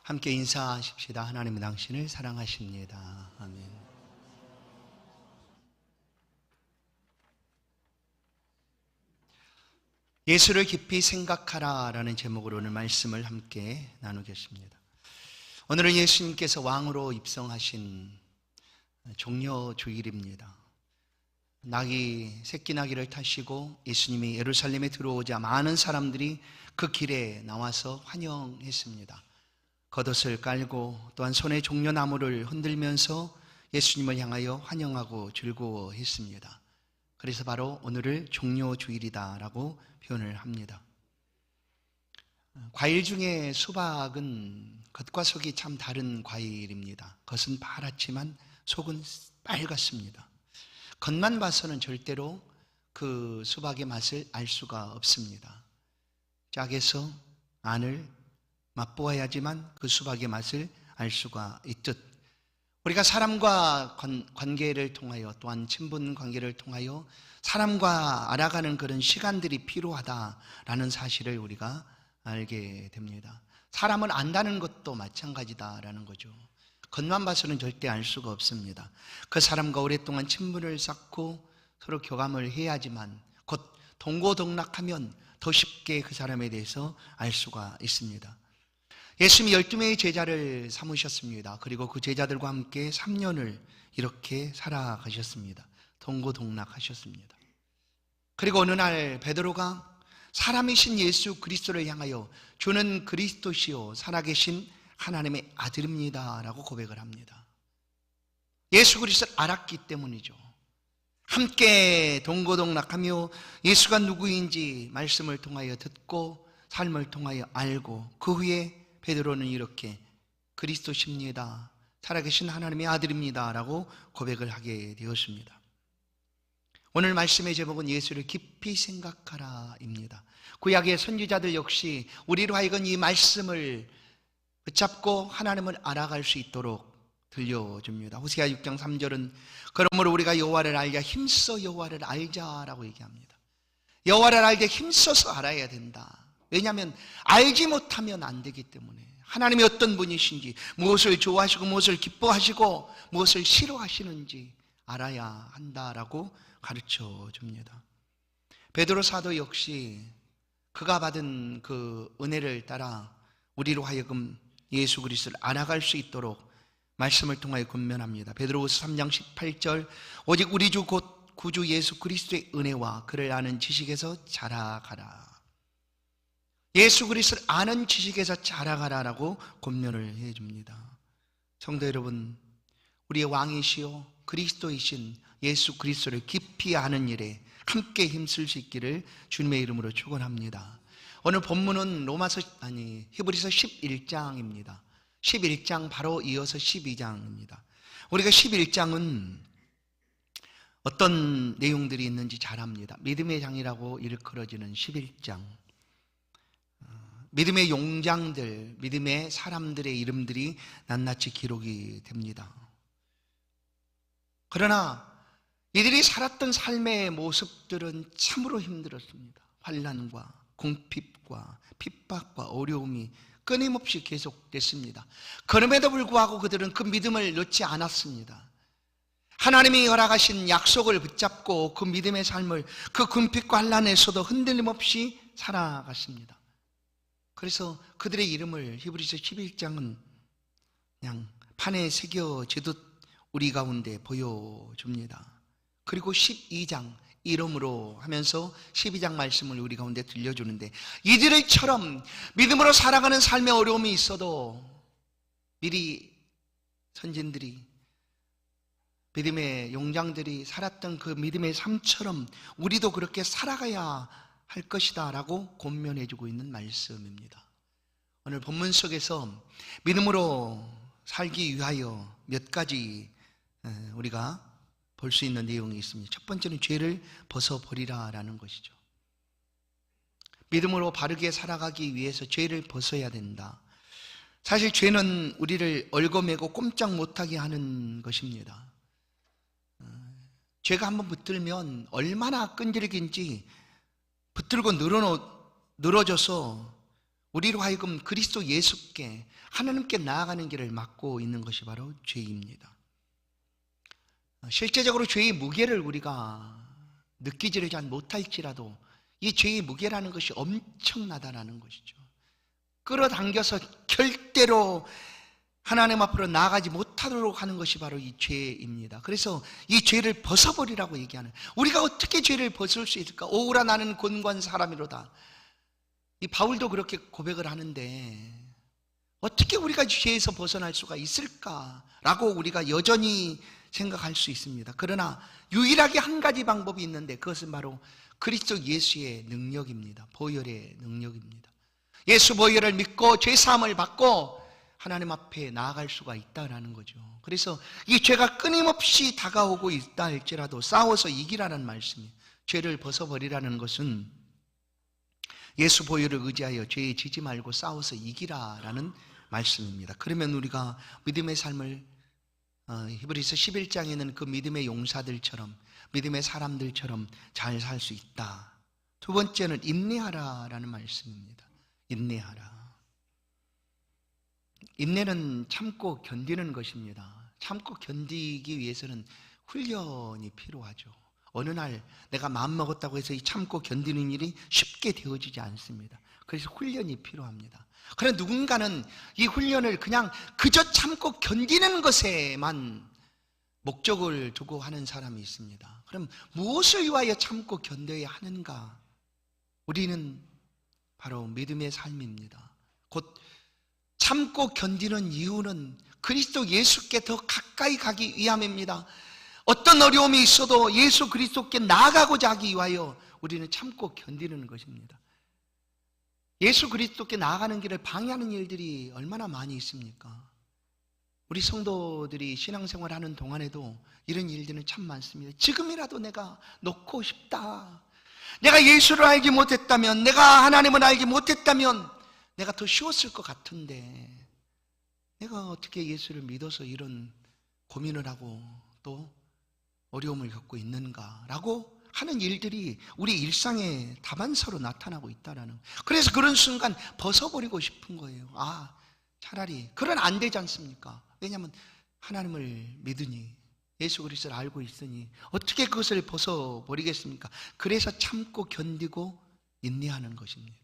함께 인사하십시다. 하나님은 당신을 사랑하십니다. 아멘. 예수를 깊이 생각하라 라는 제목으로 오늘 말씀을 함께 나누겠습니다. 오늘은 예수님께서 왕으로 입성하신 종려주일입니다. 새끼 나귀를 타시고 예수님이 예루살렘에 들어오자 많은 사람들이 그 길에 나와서 환영했습니다. 겉옷을 깔고 또한 손에 종려나무를 흔들면서 예수님을 향하여 환영하고 즐거워했습니다. 그래서 바로 오늘을 종려주일이다라고 표현을 합니다. 과일 중에 수박은 겉과 속이 참 다른 과일입니다. 겉은 파랗지만 속은 빨갛습니다. 겉만 봐서는 절대로 그 수박의 맛을 알 수가 없습니다. 짝에서 안을 맛보아야지만 그 수박의 맛을 알 수가 있듯, 우리가 사람과 관계를 통하여 또한 친분 관계를 통하여 사람과 알아가는 그런 시간들이 필요하다라는 사실을 우리가 알게 됩니다. 사람을 안다는 것도 마찬가지다라는 거죠. 겉만 봐서는 절대 알 수가 없습니다. 그 사람과 오랫동안 친분을 쌓고 서로 교감을 해야지만 곧 동고동락하면 더 쉽게 그 사람에 대해서 알 수가 있습니다. 예수님이 12명의 제자를 삼으셨습니다. 그리고 그 제자들과 함께 3년을 이렇게 살아가셨습니다. 동고동락하셨습니다. 그리고 어느 날 베드로가 사람이신 예수 그리스도를 향하여 주는 그리스도시요 살아계신 하나님의 아들입니다 라고 고백을 합니다. 예수 그리스도를 알았기 때문이죠. 함께 동고동락하며 예수가 누구인지 말씀을 통하여 듣고 삶을 통하여 알고, 그 후에 베드로는 이렇게 그리스도십니다, 살아계신 하나님의 아들입니다 라고 고백을 하게 되었습니다. 오늘 말씀의 제목은 예수를 깊이 생각하라 입니다. 구약의 선지자들 역시 우리로 하여금 이 말씀을 붙잡고 하나님을 알아갈 수 있도록 들려줍니다. 호세아 6장 3절은 그러므로 우리가 여호와를 알자 힘써 여호와를 알자라고 얘기합니다. 여호와를 알되 힘써서 알아야 된다. 왜냐하면 알지 못하면 안 되기 때문에, 하나님이 어떤 분이신지, 무엇을 좋아하시고 무엇을 기뻐하시고 무엇을 싫어하시는지 알아야 한다라고 가르쳐 줍니다. 베드로 사도 역시 그가 받은 그 은혜를 따라 우리로 하여금 예수 그리스도를 알아갈 수 있도록 말씀을 통하여 권면합니다. 베드로후서 3장 18절 오직 우리 주 곧 구주 예수 그리스도의 은혜와 그를 아는 지식에서 자라가라. 예수 그리스도를 아는 지식에서 자라가라라고 권면을 해줍니다. 성도 여러분, 우리의 왕이시요 그리스도이신 예수 그리스도를 깊이 아는 일에 함께 힘쓸 수 있기를 주님의 이름으로 축원합니다. 오늘 본문은 히브리서 11장입니다. 11장 바로 이어서 12장입니다. 우리가 11장은 어떤 내용들이 있는지 잘 압니다. 믿음의 장이라고 일컬어지는 11장. 믿음의 용장들, 믿음의 사람들의 이름들이 낱낱이 기록이 됩니다. 그러나 이들이 살았던 삶의 모습들은 참으로 힘들었습니다. 환난과 궁핍과 핍박과 어려움이 끊임없이 계속됐습니다. 그럼에도 불구하고 그들은 그 믿음을 놓지 않았습니다. 하나님이 허락하신 약속을 붙잡고 그 믿음의 삶을 그 궁핍과 환난에서도 흔들림 없이 살아갔습니다. 그래서 그들의 이름을 히브리서 11장은 그냥 판에 새겨지듯 우리 가운데 보여줍니다. 그리고 12장 이름으로 하면서 12장 말씀을 우리 가운데 들려주는데, 이들처럼 믿음으로 살아가는 삶의 어려움이 있어도 미리 선진들이, 믿음의 용장들이 살았던 그 믿음의 삶처럼 우리도 그렇게 살아가야 할 것이다 라고 권면해주고 있는 말씀입니다. 오늘 본문 속에서 믿음으로 살기 위하여 몇 가지 우리가 볼 수 있는 내용이 있습니다. 첫 번째는 죄를 벗어버리라 라는 것이죠. 믿음으로 바르게 살아가기 위해서 죄를 벗어야 된다. 사실 죄는 우리를 얽어매고 꼼짝 못하게 하는 것입니다. 죄가 한번 붙들면 얼마나 끈질긴지 붙들고 늘어져서 우리로 하여금 그리스도 예수께 하나님께 나아가는 길을 막고 있는 것이 바로 죄입니다. 실제적으로 죄의 무게를 우리가 느끼지를 잘 못할지라도 이 죄의 무게라는 것이 엄청나다라는 것이죠. 끌어당겨서 절대로 하나님 앞으로 나아가지 못하도록 하는 것이 바로 이 죄입니다. 그래서 이 죄를 벗어버리라고 얘기하는, 우리가 어떻게 죄를 벗을 수 있을까? 오우라 나는 곤고한 사람이로다. 이 바울도 그렇게 고백을 하는데 어떻게 우리가 죄에서 벗어날 수가 있을까라고 우리가 여전히 생각할 수 있습니다. 그러나 유일하게 한 가지 방법이 있는데 그것은 바로 그리스도 예수의 능력입니다. 보혈의 능력입니다. 예수 보혈을 믿고 죄사함을 받고 하나님 앞에 나아갈 수가 있다라는 거죠. 그래서 이 죄가 끊임없이 다가오고 있다 할지라도 싸워서 이기라는 말씀이에요. 죄를 벗어버리라는 것은 예수 보혈을 의지하여 죄에 지지 말고 싸워서 이기라라는 말씀입니다. 그러면 우리가 믿음의 삶을 히브리서 11장에는 그 믿음의 용사들처럼, 믿음의 사람들처럼 잘 살 수 있다. 두 번째는 인내하라라는 말씀입니다. 인내하라. 인내는 참고 견디는 것입니다. 참고 견디기 위해서는 훈련이 필요하죠. 어느 날 내가 마음먹었다고 해서 이 참고 견디는 일이 쉽게 되어지지 않습니다. 그래서 훈련이 필요합니다. 그러나 누군가는 이 훈련을 그냥 그저 참고 견디는 것에만 목적을 두고 하는 사람이 있습니다. 그럼 무엇을 위하여 참고 견뎌야 하는가? 우리는 바로 믿음의 삶입니다. 곧 참고 견디는 이유는 그리스도 예수께 더 가까이 가기 위함입니다. 어떤 어려움이 있어도 예수 그리스도께 나아가고자 하기 위하여 우리는 참고 견디는 것입니다. 예수 그리스도께 나아가는 길을 방해하는 일들이 얼마나 많이 있습니까? 우리 성도들이 신앙생활하는 동안에도 이런 일들은 참 많습니다. 지금이라도 내가 놓고 싶다. 내가 예수를 알지 못했다면, 내가 하나님을 알지 못했다면 내가 더 쉬웠을 것 같은데 내가 어떻게 예수를 믿어서 이런 고민을 하고 또 어려움을 겪고 있는가라고 하는 일들이 우리 일상의 다반사로 나타나고 있다라는. 그래서 그런 순간 벗어버리고 싶은 거예요. 차라리 그건 안 되지 않습니까? 왜냐하면 하나님을 믿으니, 예수 그리스도를 알고 있으니 어떻게 그것을 벗어버리겠습니까? 그래서 참고 견디고 인내하는 것입니다.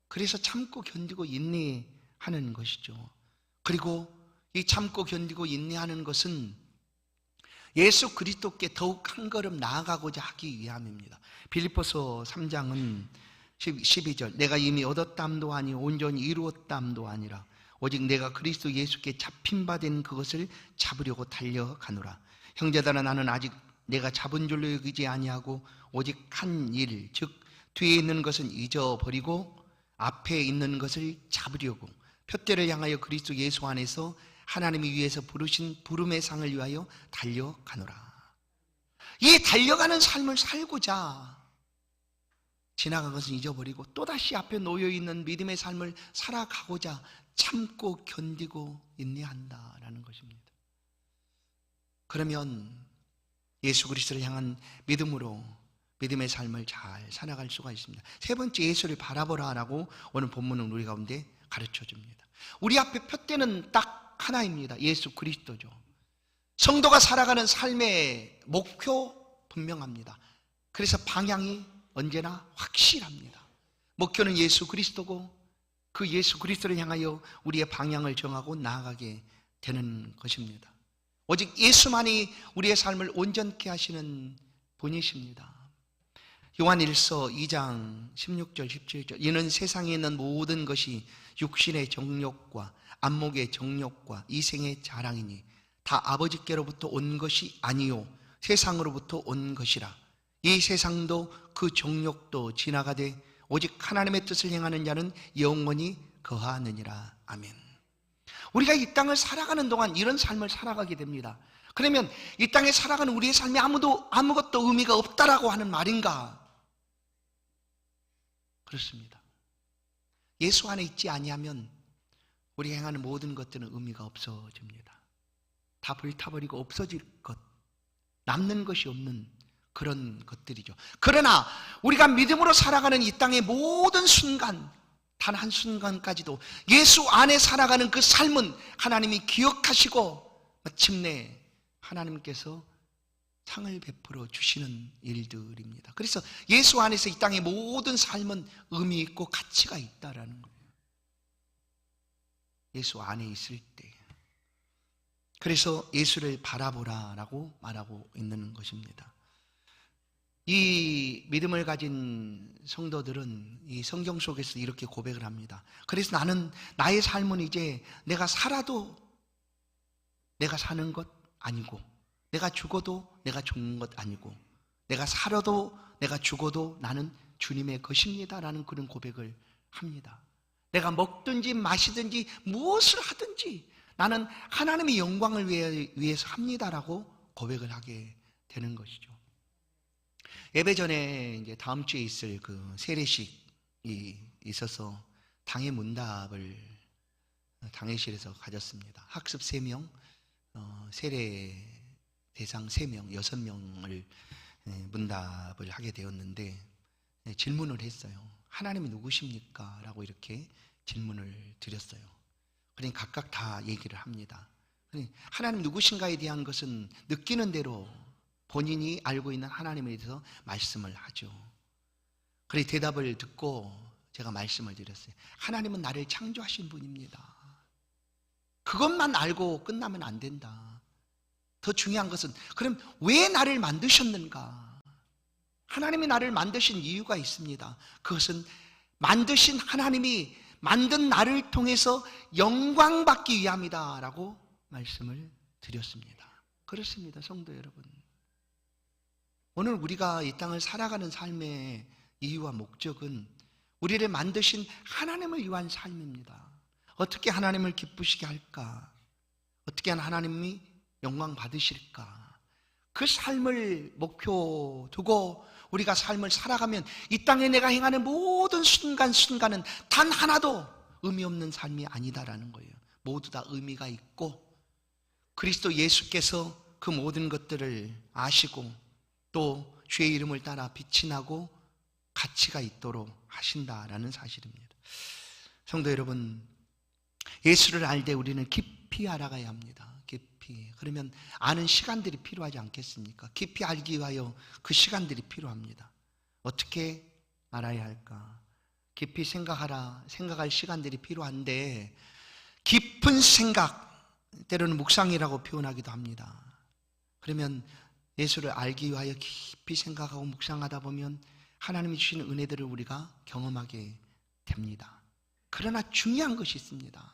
그래서 참고 견디고 인내하는 것이죠. 그리고 이 참고 견디고 인내하는 것은 예수 그리스도께 더욱 한 걸음 나아가고자 하기 위함입니다. 빌립보서 3장은 12절, 내가 이미 얻었담도 아니 온전히 이루었담도 아니라 오직 내가 그리스도 예수께 잡힌 바 된 그것을 잡으려고 달려가노라. 형제들아, 나는 아직 내가 잡은 줄로 여기지 아니하고 오직 한 일, 즉 뒤에 있는 것은 잊어버리고 앞에 있는 것을 잡으려고 표대를 향하여 그리스도 예수 안에서 하나님이 위에서 부르신 부름의 상을 위하여 달려가노라. 이 달려가는 삶을 살고자 지나간 것은 잊어버리고 또다시 앞에 놓여있는 믿음의 삶을 살아가고자 참고 견디고 인내한다라는 것입니다. 그러면 예수 그리스도를 향한 믿음으로 믿음의 삶을 잘 살아갈 수가 있습니다. 세 번째, 예수를 바라보라라고 오늘 본문은 우리 가운데 가르쳐 줍니다. 우리 앞에 표대는 딱 하나입니다. 예수 그리스도죠. 성도가 살아가는 삶의 목표 분명합니다. 그래서 방향이 언제나 확실합니다. 목표는 예수 그리스도고 그 예수 그리스도를 향하여 우리의 방향을 정하고 나아가게 되는 것입니다. 오직 예수만이 우리의 삶을 온전케 하시는 분이십니다. 요한일서 2장 16절 17절, 이는 세상에 있는 모든 것이 육신의 정욕과 안목의 정욕과 이생의 자랑이니 다 아버지께로부터 온 것이 아니요 세상으로부터 온 것이라. 이 세상도 그 정욕도 지나가되 오직 하나님의 뜻을 행하는 자는 영원히 거하느니라. 아멘. 우리가 이 땅을 살아가는 동안 이런 삶을 살아가게 됩니다. 그러면 이 땅에 살아가는 우리의 삶이 아무것도 의미가 없다라고 하는 말인가? 그렇습니다. 예수 안에 있지 아니하면 우리가 행하는 모든 것들은 의미가 없어집니다. 다 불타버리고 없어질 것, 남는 것이 없는 그런 것들이죠. 그러나 우리가 믿음으로 살아가는 이 땅의 모든 순간 단 한순간까지도 예수 안에 살아가는 그 삶은 하나님이 기억하시고 마침내 하나님께서 상을 베풀어 주시는 일들입니다. 그래서 예수 안에서 이 땅의 모든 삶은 의미 있고 가치가 있다라는 거예요. 예수 안에 있을 때. 그래서 예수를 바라보라라고 말하고 있는 것입니다. 이 믿음을 가진 성도들은 이 성경 속에서 이렇게 고백을 합니다. 그래서 나의 삶은 이제 내가 살아도 내가 사는 것 아니고, 내가 죽어도 내가 죽는 것 아니고, 내가 살아도 내가 죽어도 나는 주님의 것입니다 라는 그런 고백을 합니다. 내가 먹든지 마시든지 무엇을 하든지 나는 하나님의 영광을 위해서 합니다라고 고백을 하게 되는 것이죠. 예배 전에 이제 다음 주에 있을 그 세례식이 있어서 당회 문답을 당회실에서 가졌습니다. 학습 3명, 세례 대상 3명, 6명을 문답을 하게 되었는데 질문을 했어요. 하나님이 누구십니까? 라고 이렇게 질문을 드렸어요. 그러니 각각 다 얘기를 합니다. 하나님 누구신가에 대한 것은 느끼는 대로 본인이 알고 있는 하나님에 대해서 말씀을 하죠. 그래서 대답을 듣고 제가 말씀을 드렸어요. 하나님은 나를 창조하신 분입니다. 그것만 알고 끝나면 안 된다. 더 중요한 것은 그럼 왜 나를 만드셨는가? 하나님이 나를 만드신 이유가 있습니다. 그것은 만드신 하나님이 만든 나를 통해서 영광받기 위함이다 라고 말씀을 드렸습니다. 그렇습니다, 성도 여러분. 오늘 우리가 이 땅을 살아가는 삶의 이유와 목적은 우리를 만드신 하나님을 위한 삶입니다. 어떻게 하나님을 기쁘시게 할까? 어떻게 하나님이 영광 받으실까? 그 삶을 목표 두고 우리가 삶을 살아가면 이 땅에 내가 행하는 모든 순간순간은 단 하나도 의미 없는 삶이 아니다라는 거예요. 모두 다 의미가 있고 그리스도 예수께서 그 모든 것들을 아시고 또 주의 이름을 따라 빛이 나고 가치가 있도록 하신다라는 사실입니다. 성도 여러분, 예수를 알 때 우리는 깊이 알아가야 합니다. 깊이. 그러면 아는 시간들이 필요하지 않겠습니까? 깊이 알기 위하여 그 시간들이 필요합니다. 어떻게 알아야 할까? 깊이 생각할 시간들이 필요한데 깊은 생각, 때로는 묵상이라고 표현하기도 합니다. 그러면 예수를 알기 위하여 깊이 생각하고 묵상하다 보면 하나님이 주시는 은혜들을 우리가 경험하게 됩니다. 그러나 중요한 것이 있습니다.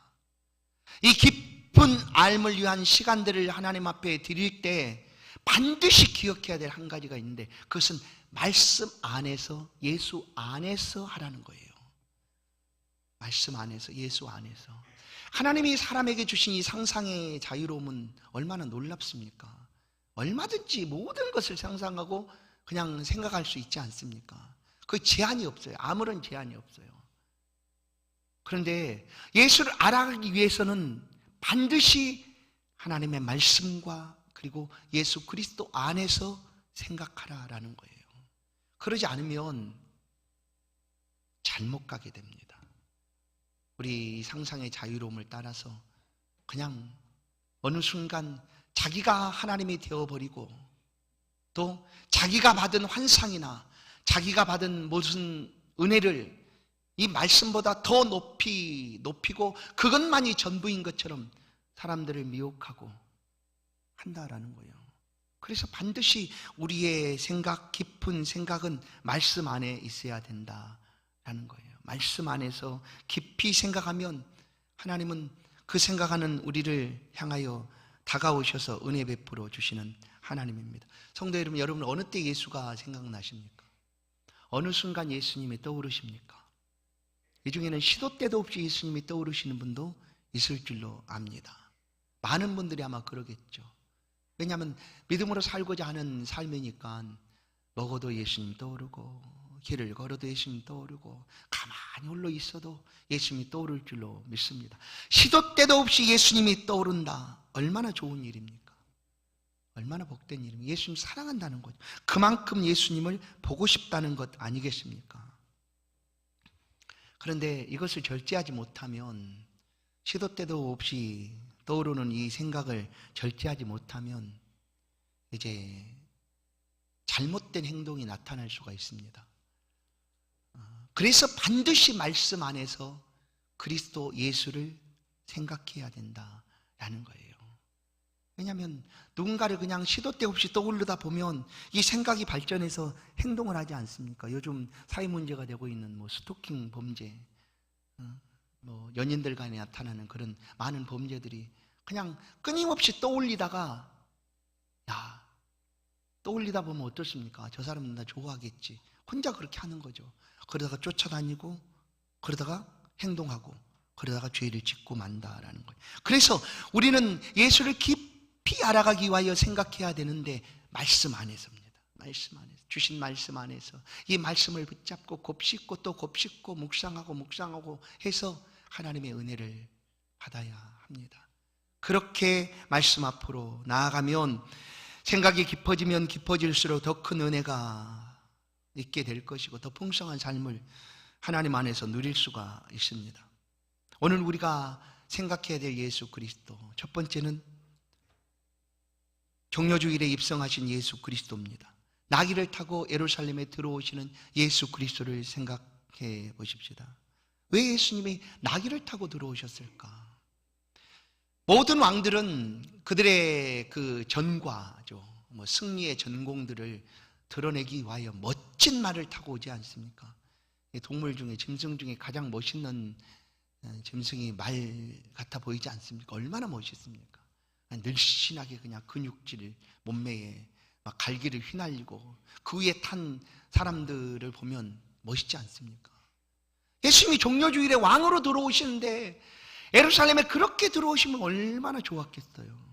이 깊은 알을 위한 시간들을 하나님 앞에 드릴 때 반드시 기억해야 될 한 가지가 있는데 그것은 말씀 안에서, 예수 안에서 하라는 거예요. 말씀 안에서, 예수 안에서. 하나님이 사람에게 주신 이 상상의 자유로움은 얼마나 놀랍습니까? 얼마든지 모든 것을 상상하고 그냥 생각할 수 있지 않습니까? 그 제한이 없어요. 아무런 제한이 없어요. 그런데 예수를 알아가기 위해서는 반드시 하나님의 말씀과 그리고 예수 그리스도 안에서 생각하라라는 거예요. 그러지 않으면 잘못 가게 됩니다. 우리 상상의 자유로움을 따라서 그냥 어느 순간 자기가 하나님이 되어버리고 또 자기가 받은 환상이나 자기가 받은 무슨 은혜를 이 말씀보다 더 높이고 그것만이 전부인 것처럼 사람들을 미혹하고 한다라는 거예요. 그래서 반드시 우리의 생각, 깊은 생각은 말씀 안에 있어야 된다라는 거예요. 말씀 안에서 깊이 생각하면 하나님은 그 생각하는 우리를 향하여 다가오셔서 은혜 베풀어 주시는 하나님입니다. 성도 여러분, 어느 때 예수가 생각나십니까? 어느 순간 예수님이 떠오르십니까? 이 중에는 시도 때도 없이 예수님이 떠오르시는 분도 있을 줄로 압니다. 많은 분들이 아마 그러겠죠. 왜냐하면 믿음으로 살고자 하는 삶이니까 먹어도 예수님 떠오르고 길을 걸어도 예수님 떠오르고 가만히 홀로 있어도 예수님이 떠오를 줄로 믿습니다. 시도 때도 없이 예수님이 떠오른다. 얼마나 좋은 일입니까? 얼마나 복된 일입니까? 예수님 사랑한다는 거죠. 그만큼 예수님을 보고 싶다는 것 아니겠습니까? 그런데 이것을 절제하지 못하면, 시도 때도 없이 떠오르는 이 생각을 절제하지 못하면 이제 잘못된 행동이 나타날 수가 있습니다. 그래서 반드시 말씀 안에서 그리스도 예수를 생각해야 된다라는 거예요. 왜냐하면 누군가를 그냥 시도 때 없이 떠올르다 보면 이 생각이 발전해서 행동을 하지 않습니까? 요즘 사회 문제가 되고 있는 스토킹 범죄, 연인들 간에 나타나는 그런 많은 범죄들이 그냥 끊임없이 떠올리다가, 떠올리다 보면 어떻습니까? 저 사람은 나 좋아하겠지. 혼자 그렇게 하는 거죠. 그러다가 쫓아다니고, 그러다가 행동하고, 그러다가 죄를 짓고 만다라는 거예요. 그래서 우리는 예수를 깊이 알아가기 위하여 생각해야 되는데, 말씀 안에서입니다. 말씀 안에서, 주신 말씀 안에서 이 말씀을 붙잡고 곱씹고 또 곱씹고 묵상하고 해서 하나님의 은혜를 받아야 합니다. 그렇게 말씀 앞으로 나아가면 생각이 깊어지면 깊어질수록 더 큰 은혜가 있게 될 것이고 더 풍성한 삶을 하나님 안에서 누릴 수가 있습니다. 오늘 우리가 생각해야 될 예수 그리스도, 첫 번째는 종려주일에 입성하신 예수 그리스도입니다. 나귀를 타고 예루살렘에 들어오시는 예수 그리스도를 생각해 보십시다. 왜 예수님이 나귀를 타고 들어오셨을까? 모든 왕들은 그들의 그 전과죠, 승리의 전공들을 드러내기 위하여 멋진 말을 타고 오지 않습니까? 동물 중에, 짐승 중에 가장 멋있는 짐승이 말 같아 보이지 않습니까? 얼마나 멋있습니까? 늘씬하게 그냥 근육질 몸매에 막 갈기를 휘날리고 그 위에 탄 사람들을 보면 멋있지 않습니까? 예수님이 종려주일에 왕으로 들어오시는데 예루살렘에 그렇게 들어오시면 얼마나 좋았겠어요.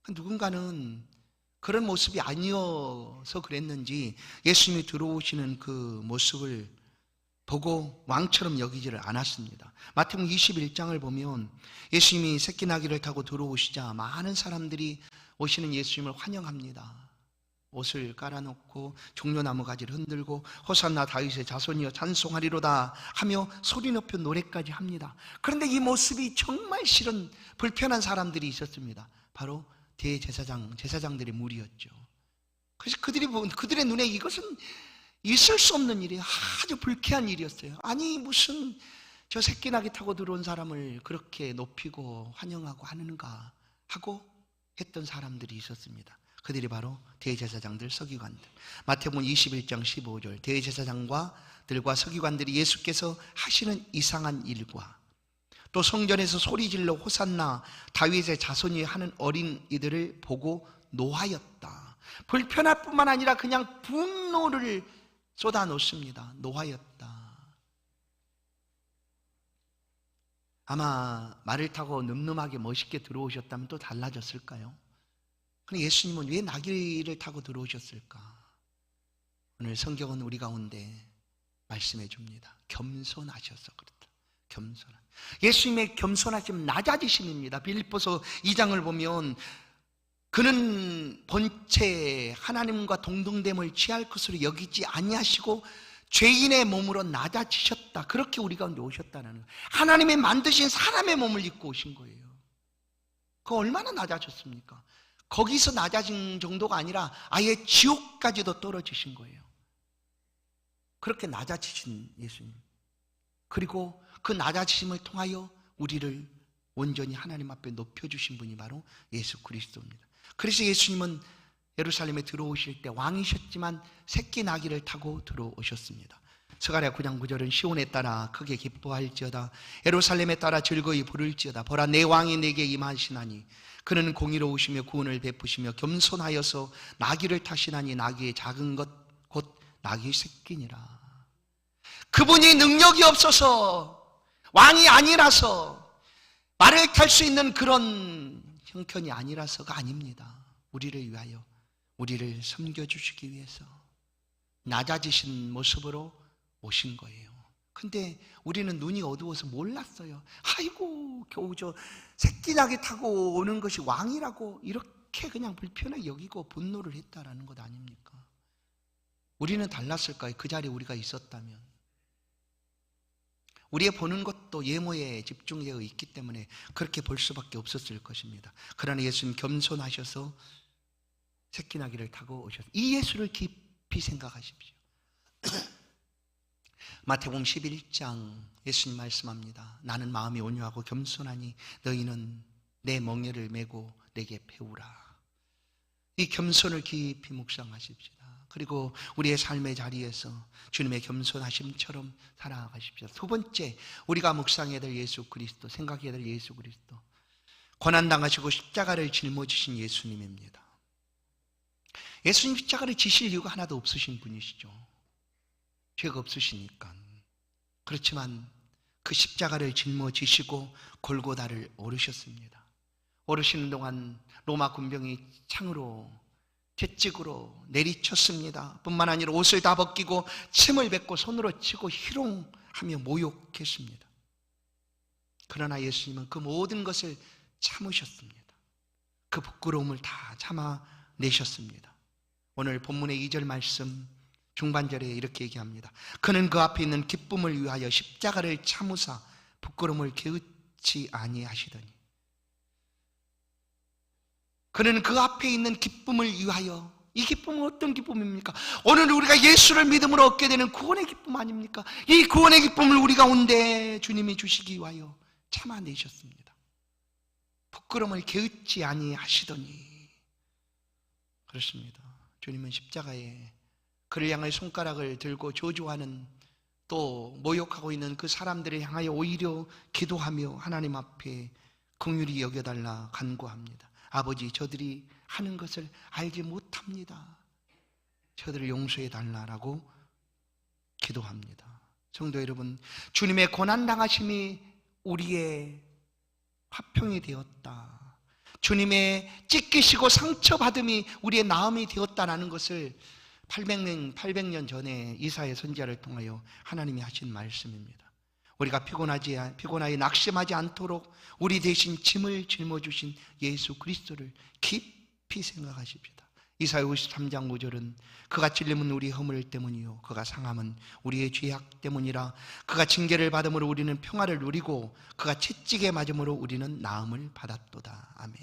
누군가는 그런 모습이 아니어서 그랬는지 예수님이 들어오시는 그 모습을 보고 왕처럼 여기지를 않았습니다. 마태복음 21장을 보면 예수님이 새끼 나귀를 타고 들어오시자 많은 사람들이 오시는 예수님을 환영합니다. 옷을 깔아놓고 종려나무 가지를 흔들고 호산나 다윗의 자손이여 찬송하리로다 하며 소리 높여 노래까지 합니다. 그런데 이 모습이 정말 싫은 불편한 사람들이 있었습니다. 바로 제사장들의 무리였죠. 그래서 그들의 눈에 이것은 있을 수 없는 일이에요. 아주 불쾌한 일이었어요. 아니 무슨 저 새끼 나귀 타고 들어온 사람을 그렇게 높이고 환영하고 하는가 하고 했던 사람들이 있었습니다. 그들이 바로 대제사장들, 서기관들. 마태복음 21장 15절, 대제사장들과 서기관들이 예수께서 하시는 이상한 일과 또 성전에서 소리질러 호산나 다윗의 자손이 하는 어린이들을 보고 노하였다. 불편할 뿐만 아니라 그냥 분노를 쏟아놓습니다. 노하였다. 아마 말을 타고 늠름하게 멋있게 들어오셨다면 또 달라졌을까요? 그런데 예수님은 왜 나귀를 타고 들어오셨을까? 오늘 성경은 우리 가운데 말씀해 줍니다. 겸손하셔서 그렇다. 겸손한. 예수님의 겸손하심, 낮아지심입니다. 빌립보서 2장을 보면 그는 본체 하나님과 동등됨을 취할 것으로 여기지 아니하시고 죄인의 몸으로 낮아지셨다. 그렇게 우리 가운데 오셨다는 거예요. 하나님의 만드신 사람의 몸을 입고 오신 거예요. 그 얼마나 낮아졌습니까? 거기서 낮아진 정도가 아니라 아예 지옥까지도 떨어지신 거예요. 그렇게 낮아지신 예수님. 그리고 그 낮아지심을 통하여 우리를 온전히 하나님 앞에 높여주신 분이 바로 예수 그리스도입니다. 그래서 예수님은 예루살렘에 들어오실 때 왕이셨지만 새끼 나귀를 타고 들어오셨습니다. 스가랴 9장 9절은 시온에 따라 크게 기뻐할지어다 예루살렘에 따라 즐거이 부를지어다 보라 내 왕이 내게 임하시나니 그는 공의로우시며 구원을 베푸시며 겸손하여서 나귀를 타시나니 나귀의 작은 것 곧 나귀 새끼니라. 그분이 능력이 없어서 왕이 아니라서 말을 탈 수 있는 그런 형편이 아니라서가 아닙니다. 우리를 위하여 우리를 섬겨주시기 위해서 낮아지신 모습으로 오신 거예요. 근데 우리는 눈이 어두워서 몰랐어요. 아이고 겨우 저 새끼 나귀 타고 오는 것이 왕이라고 이렇게 그냥 불편하게 여기고 분노를 했다라는 것 아닙니까? 우리는 달랐을까요? 그 자리에 우리가 있었다면. 우리의 보는 것도 예모에 집중되어 있기 때문에 그렇게 볼 수밖에 없었을 것입니다. 그러나 예수님 겸손하셔서 새끼나귀를 타고 오셨어요. 이 예수를 깊이 생각하십시오. 마태복음 11장 예수님 말씀합니다. 나는 마음이 온유하고 겸손하니 너희는 내 멍에를 메고 내게 배우라. 이 겸손을 깊이 묵상하십시다. 그리고 우리의 삶의 자리에서 주님의 겸손하심처럼 살아가십시다. 두 번째, 우리가 묵상해야 될 예수 그리스도, 생각해야 될 예수 그리스도, 고난당하시고 십자가를 짊어지신 예수님입니다. 예수님 십자가를 지실 이유가 하나도 없으신 분이시죠. 죄가 없으시니까. 그렇지만 그 십자가를 짊어지시고 골고다를 오르셨습니다. 오르시는 동안 로마 군병이 창으로, 채찍으로 내리쳤습니다. 뿐만 아니라 옷을 다 벗기고 침을 뱉고 손으로 치고 희롱하며 모욕했습니다. 그러나 예수님은 그 모든 것을 참으셨습니다. 그 부끄러움을 다 참아내셨습니다. 오늘 본문의 2절 말씀 중반절에 이렇게 얘기합니다. 그는 그 앞에 있는 기쁨을 위하여 십자가를 참으사 부끄러움을 게으치 아니하시더니. 그는 그 앞에 있는 기쁨을 위하여, 이 기쁨은 어떤 기쁨입니까? 오늘 우리가 예수를 믿음으로 얻게 되는 구원의 기쁨 아닙니까? 이 구원의 기쁨을 우리 가운데 주님이 주시기 위하여 참아내셨습니다. 부끄러움을 게으치 아니하시더니. 그렇습니다. 주님은 십자가에 그를 향해 손가락을 들고 저주하는, 또 모욕하고 있는 그 사람들을 향하여 오히려 기도하며 하나님 앞에 긍휼히 여겨달라 간구합니다. 아버지, 저들이 하는 것을 알지 못합니다. 저들을 용서해 달라라고 기도합니다. 성도 여러분, 주님의 고난당하심이 우리의 화평이 되었다, 주님의 찢기시고 상처받음이 우리의 나음이 되었다라는 것을 800년 전에 이사야 선지자를 통하여 하나님이 하신 말씀입니다. 우리가 피곤하여 낙심하지 않도록 우리 대신 짐을 짊어주신 예수 그리스도를 깊이 생각하십시다. 이사야 53장 5절은 그가 찔림은 우리의 허물 때문이요 그가 상함은 우리의 죄악 때문이라. 그가 징계를 받음으로 우리는 평화를 누리고 그가 채찍에 맞음으로 우리는 나음을 받았도다. 아멘.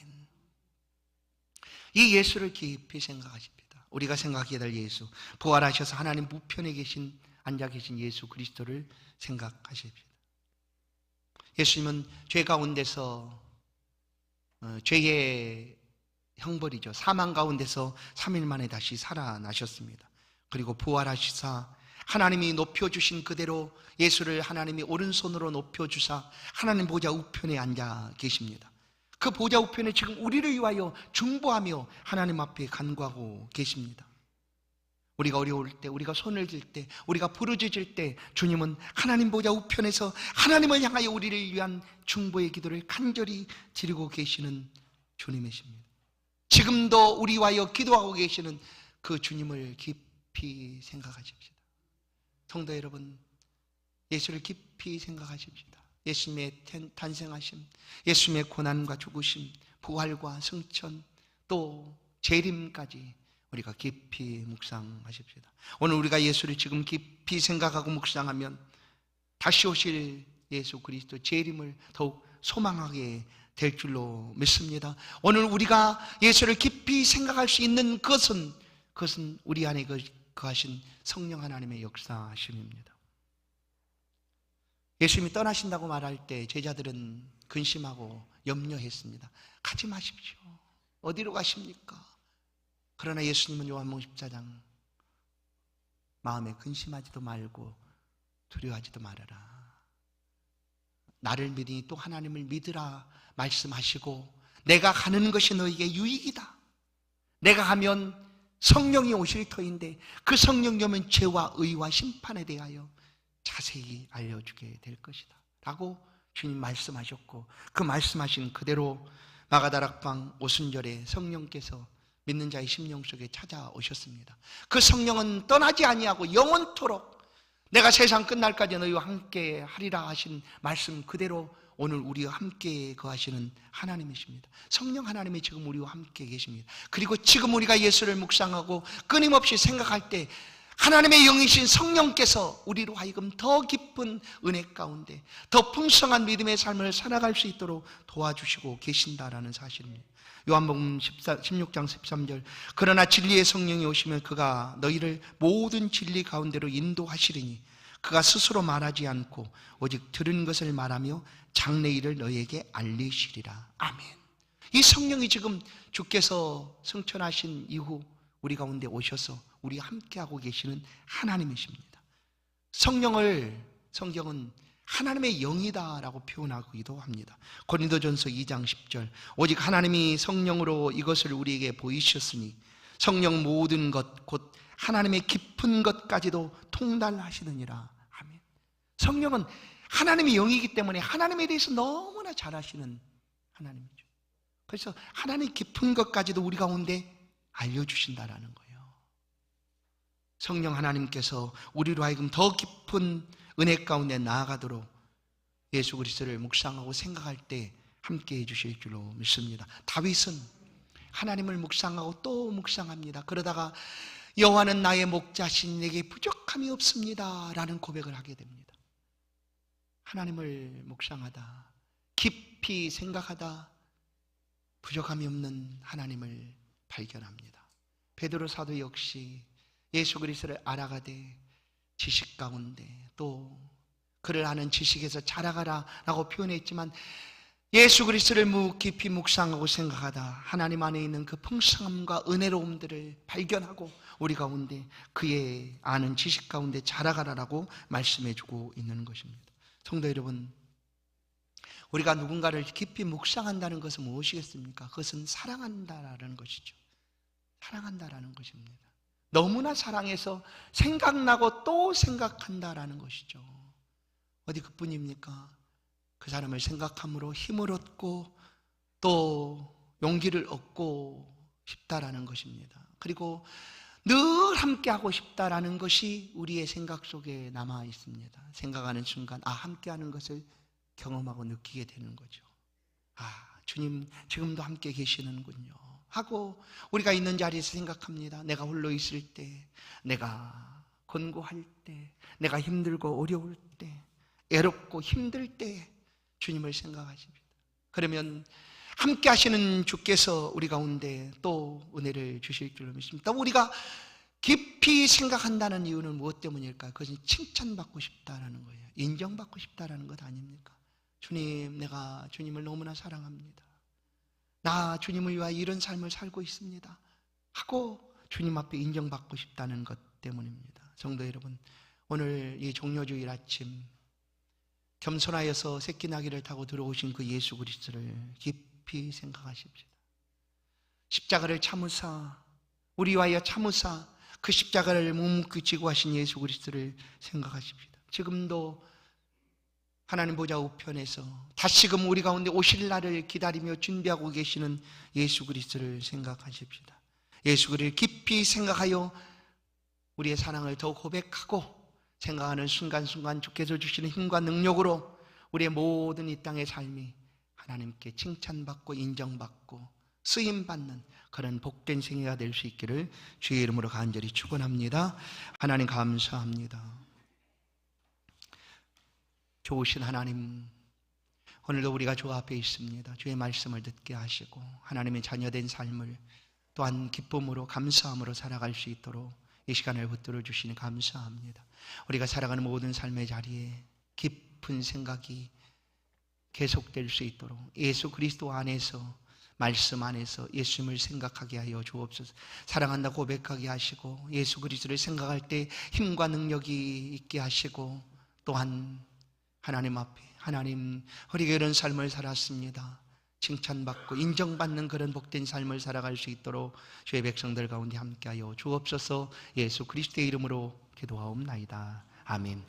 이 예수를 깊이 생각하십니다. 우리가 생각해야 될 예수, 부활하셔서 하나님 우편에 앉아 계신 예수 그리스도를 생각하십시다. 예수님은 죄 가운데서, 죄의 형벌이죠, 사망 가운데서 3일 만에 다시 살아나셨습니다. 그리고 부활하시사 하나님이 높여주신 그대로 예수를 하나님이 오른손으로 높여주사 하나님 보좌 우편에 앉아 계십니다. 그 보좌 우편에 지금 우리를 위하여 중보하며 하나님 앞에 간구하고 계십니다. 우리가 어려울 때, 우리가 손을 들 때, 우리가 부르짖을 때 주님은 하나님 보좌 우편에서 하나님을 향하여 우리를 위한 중보의 기도를 간절히 드리고 계시는 주님이십니다. 지금도 우리 위하여 기도하고 계시는 그 주님을 깊이 생각하십시다. 성도 여러분, 예수를 깊이 생각하십시다. 예수님의 탄생하심, 예수님의 고난과 죽으심, 부활과 승천, 또 재림까지 우리가 깊이 묵상하십시다. 오늘 우리가 예수를 지금 깊이 생각하고 묵상하면 다시 오실 예수 그리스도 재림을 더욱 소망하게 될 줄로 믿습니다. 오늘 우리가 예수를 깊이 생각할 수 있는 그것은 우리 안에 거하신 성령 하나님의 역사하심입니다. 예수님이 떠나신다고 말할 때 제자들은 근심하고 염려했습니다. 가지 마십시오. 어디로 가십니까? 그러나 예수님은 요한복음 14장 마음에 근심하지도 말고 두려워하지도 말아라. 나를 믿으니 또 하나님을 믿으라 말씀하시고, 내가 가는 것이 너에게 유익이다. 내가 가면 성령이 오실 터인데 그 성령님은 죄와 의와 심판에 대하여 자세히 알려주게 될 것이다 라고 주님 말씀하셨고, 그 말씀하신 그대로 마가다락방 오순절에 성령께서 믿는 자의 심령 속에 찾아오셨습니다. 그 성령은 떠나지 아니하고 영원토록 내가 세상 끝날까지 너희와 함께 하리라 하신 말씀 그대로 오늘 우리와 함께 거하시는 하나님이십니다. 성령 하나님이 지금 우리와 함께 계십니다. 그리고 지금 우리가 예수를 묵상하고 끊임없이 생각할 때 하나님의 영이신 성령께서 우리로 하여금 더 깊은 은혜 가운데 더 풍성한 믿음의 삶을 살아갈 수 있도록 도와주시고 계신다라는 사실입니다. 요한복음 16장 13절, 그러나 진리의 성령이 오시면 그가 너희를 모든 진리 가운데로 인도하시리니 그가 스스로 말하지 않고 오직 들은 것을 말하며 장래일을 너희에게 알리시리라. 아멘. 이 성령이 지금 주께서 승천하신 이후 우리 가운데 오셔서 우리 함께하고 계시는 하나님이십니다. 성령을 성경은 하나님의 영이다라고 표현하기도 합니다. 고린도전서 2장 10절, 오직 하나님이 성령으로 이것을 우리에게 보이셨으니 성령 모든 것 곧 하나님의 깊은 것까지도 통달하시느니라. 아멘. 성령은 하나님의 영이기 때문에 하나님에 대해서 너무나 잘 아시는 하나님이죠. 그래서 하나님 깊은 것까지도 우리 가운데 알려주신다라는 거예요. 성령 하나님께서 우리로 하여금 더 깊은 은혜 가운데 나아가도록 예수 그리스도를 묵상하고 생각할 때 함께 해주실 줄로 믿습니다. 다윗은 하나님을 묵상하고 또 묵상합니다. 그러다가 여호와는 나의 목자신 내게 부족함이 없습니다 라는 고백을 하게 됩니다. 하나님을 묵상하다, 깊이 생각하다 부족함이 없는 하나님을 발견합니다. 베드로 사도 역시 예수 그리스도를 알아가되 지식 가운데 또 그를 아는 지식에서 자라가라 라고 표현했지만 예수 그리스도를 깊이 묵상하고 생각하다 하나님 안에 있는 그 풍성함과 은혜로움들을 발견하고 우리 가운데 그의 아는 지식 가운데 자라가라라고 말씀해주고 있는 것입니다. 성도 여러분, 우리가 누군가를 깊이 묵상한다는 것은 무엇이겠습니까? 그것은 사랑한다라는 것이죠. 사랑한다라는 것입니다. 너무나 사랑해서 생각나고 또 생각한다라는 것이죠. 어디 그뿐입니까? 그 사람을 생각함으로 힘을 얻고 또 용기를 얻고 싶다라는 것입니다. 그리고 늘 함께하고 싶다라는 것이 우리의 생각 속에 남아 있습니다. 생각하는 순간 함께하는 것을 경험하고 느끼게 되는 거죠. 주님 지금도 함께 계시는군요 하고 우리가 있는 자리에서 생각합니다. 내가 홀로 있을 때, 내가 곤고할 때, 내가 힘들고 어려울 때, 애롭고 힘들 때 주님을 생각하십니다. 그러면 함께 하시는 주께서 우리 가운데 또 은혜를 주실 줄로 믿습니다. 우리가 깊이 생각한다는 이유는 무엇 때문일까요? 그것은 칭찬받고 싶다라는 거예요. 인정받고 싶다라는 것 아닙니까? 주님, 내가 주님을 너무나 사랑합니다. 나 주님을 위하여 이런 삶을 살고 있습니다 하고 주님 앞에 인정받고 싶다는 것 때문입니다. 성도 여러분, 오늘 이 종료주일 아침 겸손하여서 새끼나귀를 타고 들어오신 그 예수 그리스도를 깊이 생각하십시다. 십자가를 참으사 우리 위하여 참으사 그 십자가를 묵묵히 지고 하신 예수 그리스도를 생각하십시다. 지금도 하나님 보좌 우편에서 다시금 우리 가운데 오실 날을 기다리며 준비하고 계시는 예수 그리스도를 생각하십시다. 예수 그리스도를 깊이 생각하여 우리의 사랑을 더 고백하고 생각하는 순간순간 주께서 주시는 힘과 능력으로 우리의 모든 이 땅의 삶이 하나님께 칭찬받고 인정받고 쓰임받는 그런 복된 생애가 될 수 있기를 주의 이름으로 간절히 축원합니다. 하나님 감사합니다. 좋으신 하나님, 오늘도 우리가 주 앞에 있습니다. 주의 말씀을 듣게 하시고 하나님의 자녀된 삶을 또한 기쁨으로 감사함으로 살아갈 수 있도록 이 시간을 붙들어 주시니 감사합니다. 우리가 살아가는 모든 삶의 자리에 깊은 생각이 계속될 수 있도록 예수 그리스도 안에서 말씀 안에서 예수님을 생각하게 하여 주옵소서. 사랑한다 고백하게 하시고 예수 그리스도를 생각할 때 힘과 능력이 있게 하시고 또한 하나님 앞에 하나님 우리가 이런 삶을 살았습니다 칭찬받고 인정받는 그런 복된 삶을 살아갈 수 있도록 주의 백성들 가운데 함께하여 주옵소서. 예수 그리스도의 이름으로 기도하옵나이다. 아멘.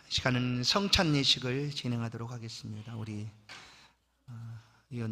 시간은 성찬 예식을 진행하도록 하겠습니다. 우리